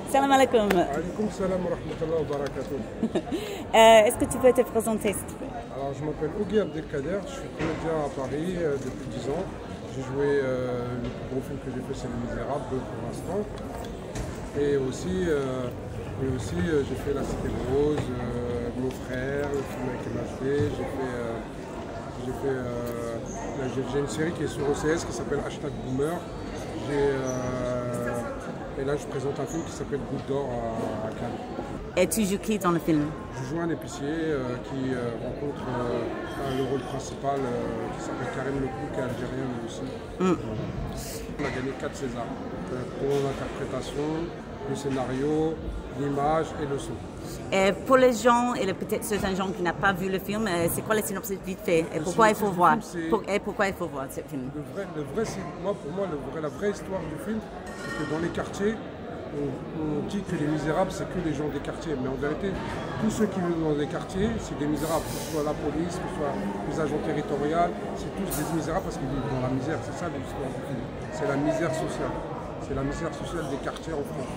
Salam alaikum. Alaikum salam wa rahmatullahi wa barakatuh. Est-ce que tu peux te présenter, s'il te plaît? Alors, je m'appelle Ougui Abdelkader, je suis comédien à Paris depuis 10 ans. J'ai joué, le plus gros film que j'ai fait, c'est Les Misérables pour l'instant. Et aussi, j'ai fait La Cité Rose, Mon Frère, le film avec MHD. J'ai une série qui est sur OCS qui s'appelle #Boomer. Et là, je présente un film qui s'appelle Goutte d'Or à Cannes. Et tu joues qui dans le film? Je joue un épicier qui rencontre le rôle principal qui s'appelle Karim Leclou, qui est algérien lui aussi. On a gagné 4 Césars pour l'interprétation, le scénario, l'image et le son. Et pour les gens, et peut-être certains gens qui n'ont pas vu le film, c'est quoi le synopsis vite fait? Et pourquoi il faut voir? Et pourquoi il faut voir ce film? Pour moi, la vraie histoire du film, c'est que dans les quartiers, on dit que les misérables, c'est que les gens des quartiers. Mais en vérité, tous ceux qui vivent dans des quartiers, c'est des misérables. Que ce soit la police, que ce soit les agents territoriaux, c'est tous des misérables parce qu'ils vivent dans la misère. C'est ça l'histoire du film. C'est la misère sociale. C'est la misère sociale des quartiers en France,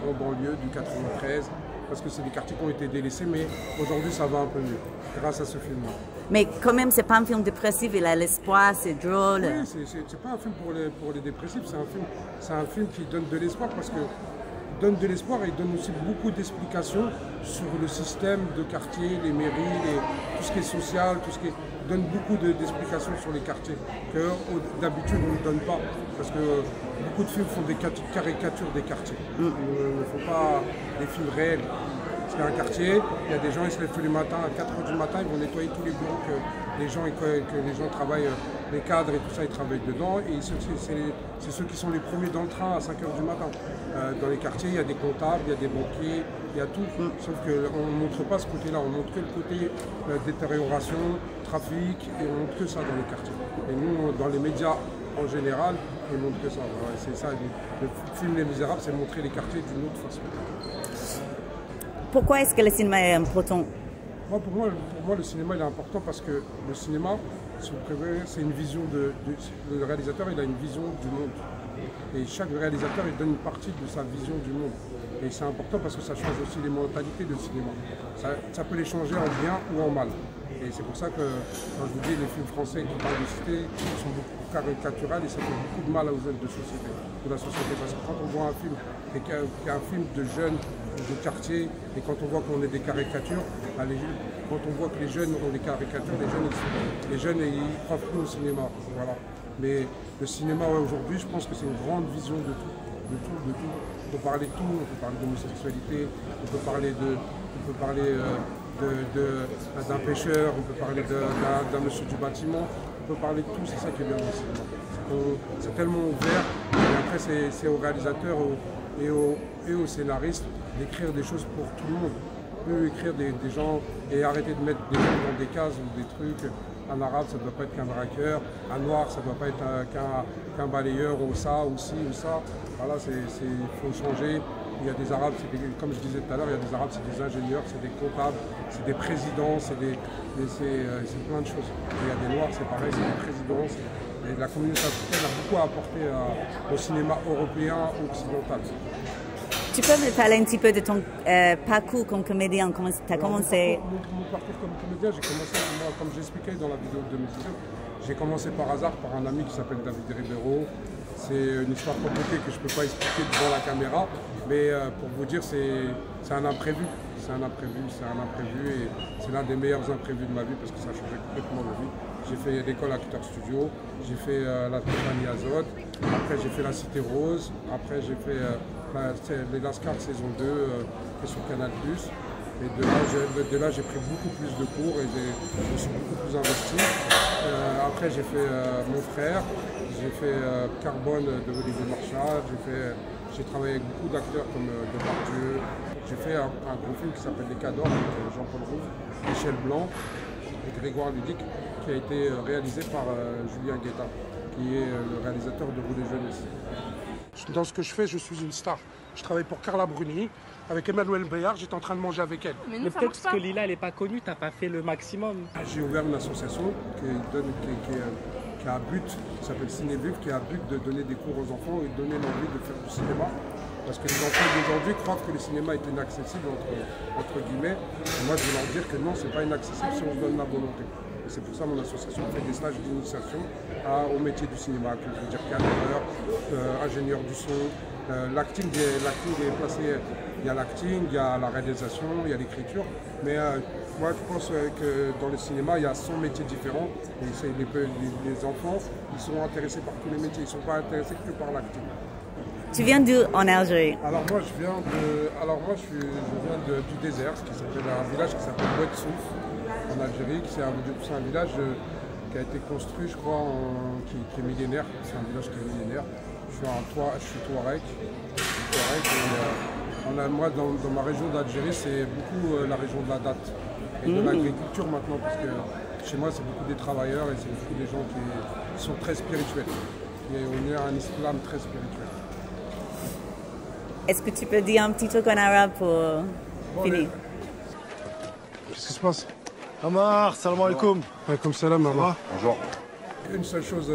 en banlieue du 93. Parce que c'est des quartiers qui ont été délaissés, mais aujourd'hui ça va un peu mieux, grâce à ce film-là. Mais quand même, c'est pas un film dépressif, il a l'espoir, c'est drôle. Oui, c'est pas un film pour les dépressifs, c'est un film qui donne de l'espoir, parce que donne de l'espoir et donne aussi beaucoup d'explications sur le système de quartier, les mairies, tout ce qui est social, donne beaucoup d'explications sur les quartiers que d'habitude on ne donne pas, parce que beaucoup de films font des caricatures des quartiers. Ils ne font pas des films réels. C'est un quartier, il y a des gens, ils se lèvent tous les matins, à 4 h du matin, ils vont nettoyer tous les bureaux que les gens travaillent, les cadres et tout ça, ils travaillent dedans. Et c'est ceux qui sont les premiers dans le train à 5 h du matin. Dans les quartiers, il y a des comptables, il y a des banquiers, il y a tout. Sauf qu'on ne montre pas ce côté-là, on montre que le côté détérioration, trafic, et on montre que ça dans les quartiers. Et nous, dans les médias en général, on ne montre que ça. C'est ça, le film Les Misérables, c'est montrer les quartiers d'une autre façon. Pourquoi est-ce que le cinéma est important? Pour moi, le cinéma il est important parce que le cinéma, si vous préférez, c'est une vision le réalisateur, il a une vision du monde. Et chaque réalisateur, il donne une partie de sa vision du monde. Et c'est important parce que ça change aussi les mentalités du cinéma. Ça peut les changer en bien ou en mal. Et c'est pour ça que, quand je vous dis, les films français qui parlent de cité sont beaucoup caricaturales et ça fait beaucoup de mal aux œuvres de la société. Parce que quand on voit un film, qui est un film de jeunes, de quartier, et quand on voit qu'on est des caricatures, quand on voit que les jeunes ont des caricatures, les jeunes ils croient plus au cinéma. Voilà. Mais le cinéma aujourd'hui, je pense que c'est une grande vision de tout. On peut parler de tout, on peut parler d'homosexualité, on peut parler d'un pêcheur, on peut parler d'un monsieur du bâtiment, on peut parler de tout, c'est ça qui est bien dans le cinéma. C'est tellement ouvert, et après c'est aux réalisateurs et aux scénaristes d'écrire des choses pour tout le monde. Eux écrire des gens et arrêter de mettre des gens dans des cases ou des trucs. Un arabe, ça ne doit pas être qu'un braqueur, un noir, ça ne doit pas être qu'un balayeur ou ça, ou ci, ou ça. Voilà, il faut changer. Il y a des arabes, comme je disais tout à l'heure, il y a des arabes, c'est des ingénieurs, c'est des comptables, c'est des présidents, c'est plein de choses. Et il y a des noirs, c'est pareil, c'est des présidents. Et la communauté africaine a beaucoup à apporter au cinéma européen ou occidental. Tu peux me parler un petit peu de ton parcours comme comédien, comment tu as commencé? Mon parcours comme comédien, j'ai commencé, moi, comme j'expliquais dans la vidéo de 2019, j'ai commencé par hasard par un ami qui s'appelle David Ribeiro. C'est une histoire compliquée que je ne peux pas expliquer devant la caméra, mais pour vous dire, c'est un imprévu. C'est un imprévu et c'est l'un des meilleurs imprévus de ma vie parce que ça a changé complètement ma vie. J'ai fait l'école Acteur Studio, j'ai fait la compagnie Azote, après j'ai fait la Cité Rose, après j'ai fait les Lascar saison 2 qui est sur Canal+. Et de là, j'ai pris beaucoup plus de cours et je me suis beaucoup plus investi. Après, j'ai fait Mon Frère, j'ai fait Carbone de Olivier Marchal, j'ai travaillé avec beaucoup d'acteurs comme Depardieu. J'ai fait un gros film qui s'appelle Les Cadors avec Jean-Paul Rouve, Michel Blanc et Grégoire Ludic, qui a été réalisé par Julien Guetta, qui est le réalisateur de Rouler Jeunesse. Dans ce que je fais, je suis une star. Je travaille pour Carla Bruni. Avec Emmanuel Bayard, j'étais en train de manger avec elle. Mais peut-être parce que Lila, elle n'est pas connue, tu n'as pas fait le maximum. J'ai ouvert une association qui a un but, qui s'appelle Cinévivre, qui a un but de donner des cours aux enfants et de donner l'envie de faire du cinéma Parce que les enfants d'aujourd'hui croient que le cinéma est inaccessible, entre guillemets. Et moi, je veux leur dire que non, c'est pas inaccessible si on se donne la volonté. Et c'est pour ça que mon association fait des stages d'initiation au métier du cinéma, que je veux dire cadreur, ingénieur du son. L'acting est placé, il y a l'acting, il y a la réalisation, il y a l'écriture. Mais moi, je pense que dans le cinéma, il y a 100 métiers différents. Et les enfants, ils sont intéressés par tous les métiers, ils ne sont pas intéressés que par l'acting. Tu viens d'où en Algérie? Alors moi je viens du désert, un village qui s'appelle Oued-Souf en Algérie. C'est un village qui a été construit, je crois, qui est millénaire. C'est un village qui est millénaire. Je suis Touareg. Moi dans ma région d'Algérie, c'est beaucoup la région de la date et de l'agriculture maintenant, parce que chez moi c'est beaucoup des travailleurs et c'est beaucoup des gens qui sont très spirituels. Et on est un islam très spirituel. Est-ce que tu peux dire un petit truc en arabe pour finir? Qu'est-ce qui se passe? Amar, salam alaikum. Comme salam, Amar. Bonjour. Une seule chose,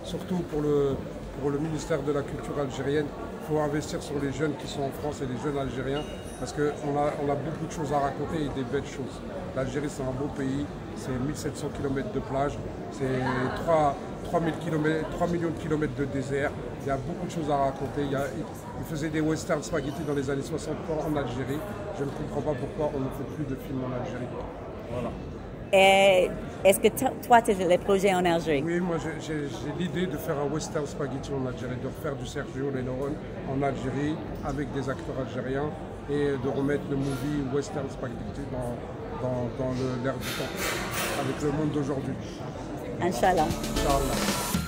surtout pour le ministère de la Culture algérienne, il faut investir sur les jeunes qui sont en France et les jeunes algériens, parce qu'on a beaucoup de choses à raconter et des belles choses. L'Algérie, c'est un beau pays, c'est 1700 km de plage, c'est 3 millions de kilomètres de désert. Il y a beaucoup de choses à raconter. Ils faisaient des western spaghetti dans les années 60 en Algérie. Je ne comprends pas pourquoi on ne fait plus de films en Algérie. Voilà. Et est-ce que toi, tu as des projets en Algérie? Oui, moi j'ai l'idée de faire un western spaghetti en Algérie, de refaire du Sergio Leone en Algérie avec des acteurs algériens et de remettre le movie western spaghetti dans l'ère du temps, avec le monde d'aujourd'hui. Inch'Allah. Inch'Allah.